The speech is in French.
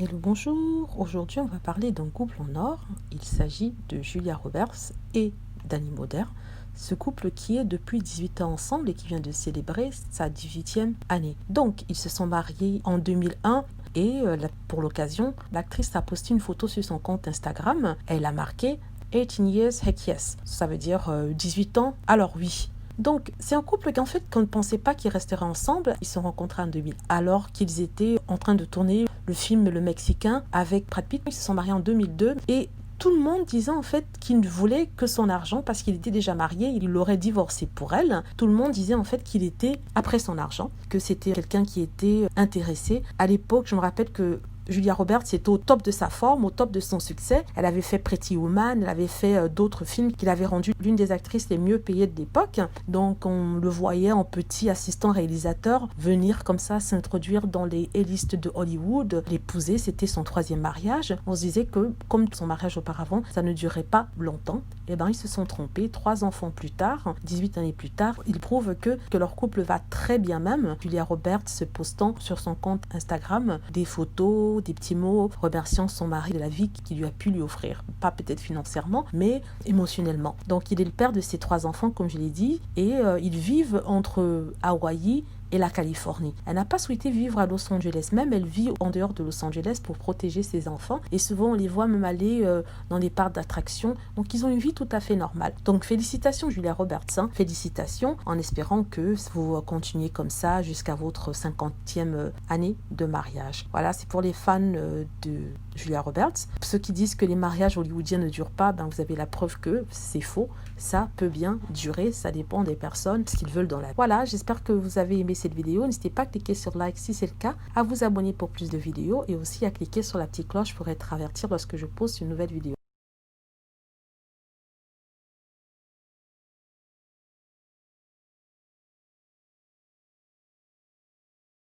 Hello, bonjour. Aujourd'hui, on va parler d'un couple en or. Il s'agit de Julia Roberts et Danny Moder. Ce couple qui est depuis 18 ans ensemble et qui vient de célébrer sa 18e année. Donc, ils se sont mariés en 2001 et pour l'occasion, l'actrice a posté une photo sur son compte Instagram. Elle a marqué 18 years, heck yes. Ça veut dire 18 ans, alors oui. Donc, c'est un couple qu'en fait, qu'on ne pensait pas qu'ils resteraient ensemble. Ils se sont rencontrés en 2000, alors qu'ils étaient en train de tourner le film Le Mexicain avec Brad Pitt. Ils se sont mariés en 2002 et tout le monde disait en fait qu'il ne voulait que son argent parce qu'il était déjà marié, il l'aurait divorcé pour elle. Tout le monde disait en fait qu'il était après son argent, que c'était quelqu'un qui était intéressé. À l'époque, je me rappelle que Julia Roberts était au top de sa forme, au top de son succès. Elle avait fait Pretty Woman, elle avait fait d'autres films qui l'avaient rendue l'une des actrices les mieux payées de l'époque. Donc on le voyait en petit assistant réalisateur venir comme ça s'introduire dans les A-listes de Hollywood. L'épouser, c'était son 3e mariage. On se disait que comme son mariage auparavant, ça ne durait pas longtemps. Et bien ils se sont trompés. 3 enfants plus tard, 18 années plus tard, ils prouvent que leur couple va très bien même. Julia Roberts se postant sur son compte Instagram des photos, des petits mots remerciant son mari de la vie qu'il lui a pu lui offrir. Pas peut-être financièrement, mais émotionnellement. Donc il est le père de ses 3 enfants, comme je l'ai dit, et ils vivent entre Hawaï et la Californie. Elle n'a pas souhaité vivre à Los Angeles, même elle vit en dehors de Los Angeles pour protéger ses enfants et souvent on les voit même aller dans les parcs d'attractions, donc ils ont une vie tout à fait normale. Donc félicitations Julia Roberts, félicitations, en espérant que vous continuez comme ça jusqu'à votre 50e année de mariage. Voilà, c'est pour les fans de Julia Roberts. Ceux qui disent que les mariages hollywoodiens ne durent pas, ben vous avez la preuve que c'est faux. Ça peut bien durer, ça dépend des personnes, ce qu'ils veulent dans la vie. Voilà, j'espère que vous avez aimé cette vidéo. N'hésitez pas à cliquer sur like si c'est le cas, à vous abonner pour plus de vidéos et aussi à cliquer sur la petite cloche pour être averti lorsque je poste une nouvelle vidéo.